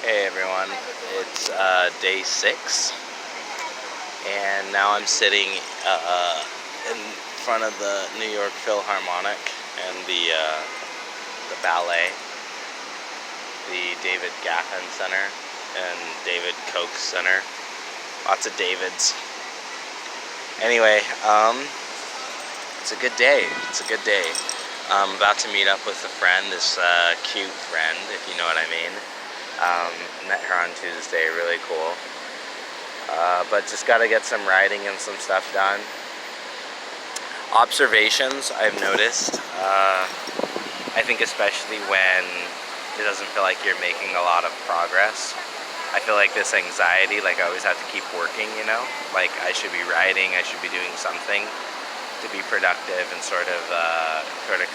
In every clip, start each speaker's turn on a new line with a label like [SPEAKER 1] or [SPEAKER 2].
[SPEAKER 1] Hey everyone, it's day 6, and now I'm sitting in front of the New York Philharmonic and the ballet, the David Geffen Center and David Koch Center. Lots of Davids. Anyway, it's a good day. I'm about to meet up with a friend, this cute friend, if you know what I mean. Met her on Tuesday, really cool. But just got to get some writing and some stuff done. Observations I've noticed, I think especially when it doesn't feel like you're making a lot of progress. I feel like this anxiety, like I always have to keep working, like I should be writing, I should be doing something to be productive and sort of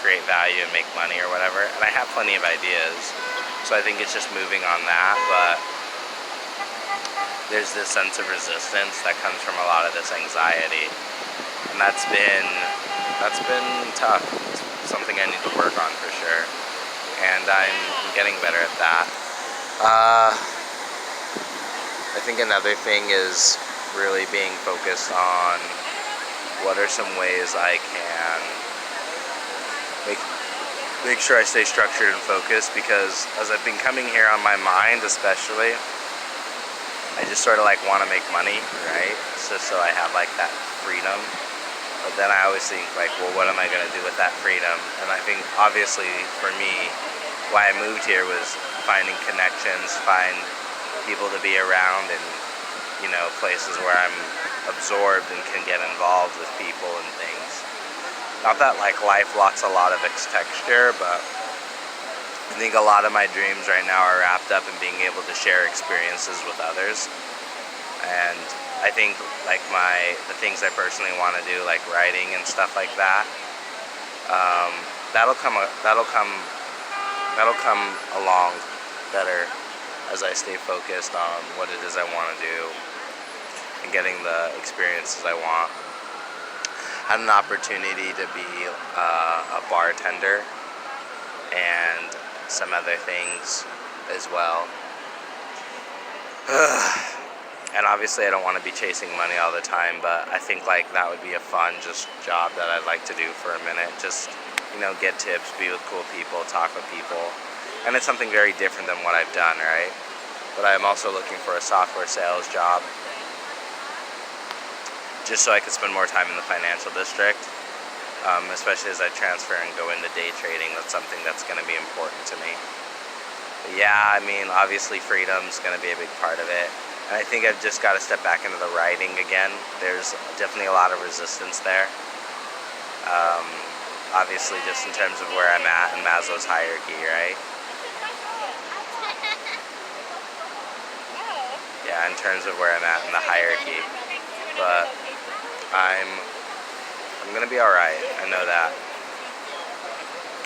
[SPEAKER 1] create value and make money or whatever. And I have plenty of ideas, so I think it's just moving on that. But there's this sense of resistance that comes from a lot of this anxiety, and that's been tough. It's something I need to work on for sure, and I'm getting better at that. I think another thing is really being focused on what are some ways I can make sure I stay structured and focused, because as I've been coming here on my mind especially, I just sort of like want to make money, right? So I have like that freedom. But then I always think like, well, what am I going to do with that freedom? And I think obviously for me, why I moved here was finding connections, find people to be around, and places where I'm absorbed and can get involved with people and things. Not that like life lacks a lot of texture, but I think a lot of my dreams right now are wrapped up in being able to share experiences with others. And I think like the things I personally want to do, like writing and stuff like that, that'll come along better as I stay focused on what it is I want to do and getting the experiences I want. I had an opportunity to be a bartender and some other things as well. And obviously I don't want to be chasing money all the time, but I think like that would be a fun just job that I'd like to do for a minute. Just, get tips, be with cool people, talk with people. And it's something very different than what I've done, right? But I'm also looking for a software sales job, just so I could spend more time in the financial district, especially as I transfer and go into day trading. That's something that's going to be important to me. But yeah, I mean, obviously freedom's going to be a big part of it. And I think I've just got to step back into the writing again. There's definitely a lot of resistance there. Obviously just in terms of where I'm at in Maslow's hierarchy, right? Yeah, in terms of where I'm at in the hierarchy. But I'm gonna be alright, I know that.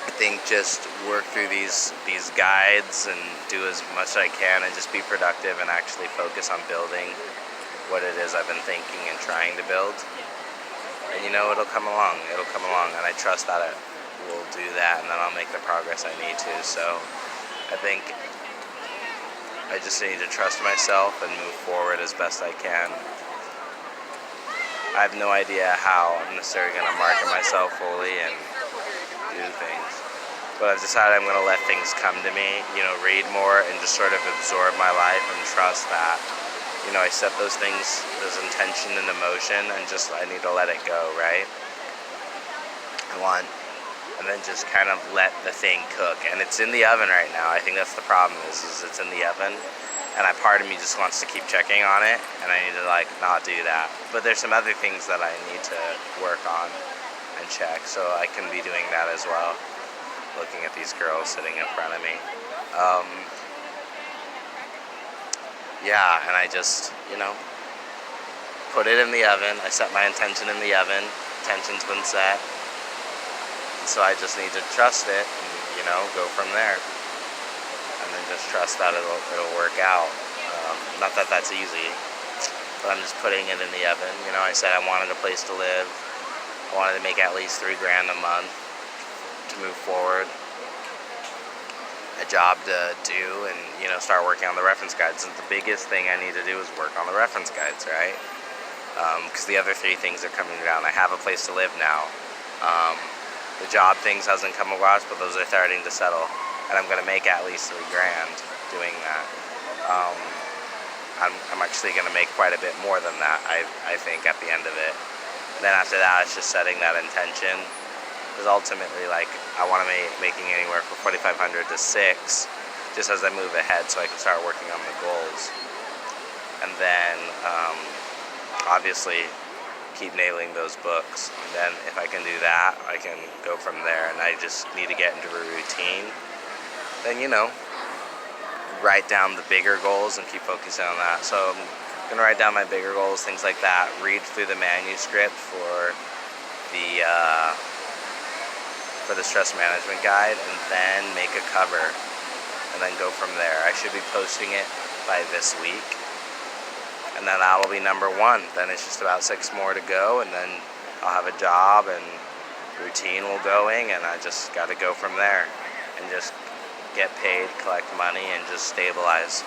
[SPEAKER 1] I think just work through these guides and do as much as I can and just be productive and actually focus on building what it is I've been thinking and trying to build. And it'll come along, and I trust that it will do that, and then I'll make the progress I need to. So I think I just need to trust myself and move forward as best I can. I have no idea how I'm necessarily going to market myself fully and do things. But I've decided I'm going to let things come to me, read more and just sort of absorb my life and trust that, I set those things, those intention and emotion, and just I need to let it go, right? And then just kind of let the thing cook. And it's in the oven right now. I think that's the problem is it's in the oven. And part of me just wants to keep checking on it, and I need to not do that. But there's some other things that I need to work on and check, so I can be doing that as well, looking at these girls sitting in front of me. Yeah, and I just, put it in the oven. I set my intention in the oven. Intention's been set. So I just need to trust it and, go from there. And then just trust that it'll work out. Not that that's easy, but I'm just putting it in the oven. I said I wanted a place to live. I wanted to make at least $3,000 a month to move forward. a job to do, and start working on the reference guides. And the biggest thing I need to do is work on the reference guides, right? Because the other three things are coming down. I have a place to live now. The job things hasn't come across, but those are starting to settle, and I'm gonna make at least $3 grand doing that. I'm actually gonna make quite a bit more than that, I think, at the end of it. And then after that, it's just setting that intention, because ultimately, like, I want to be making anywhere from 4,500 to 6, just as I move ahead, so I can start working on the goals. And then obviously keep nailing those books. And then if I can do that, I can go from there. And I just need to get into a routine. Then write down the bigger goals and keep focusing on that. So I'm gonna write down my bigger goals, things like that. Read through the manuscript for the stress management guide, and then make a cover, and then go from there. I should be posting it by this week, and then that'll be number 1. Then it's just about 6 more to go, and then I'll have a job and routine will going, and I just got to go from there and just get paid, collect money, and just stabilize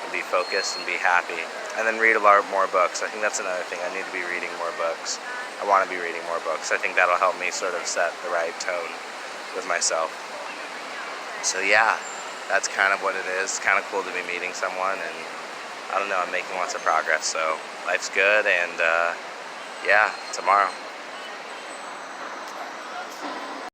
[SPEAKER 1] and be focused and be happy. And then read a lot more books. I think that's another thing. I need to be reading more books. I want to be reading more books. I think that'll help me sort of set the right tone with myself. So yeah, that's kind of what it is. It's kind of cool to be meeting someone, and I don't know, I'm making lots of progress. So life's good, and yeah, tomorrow.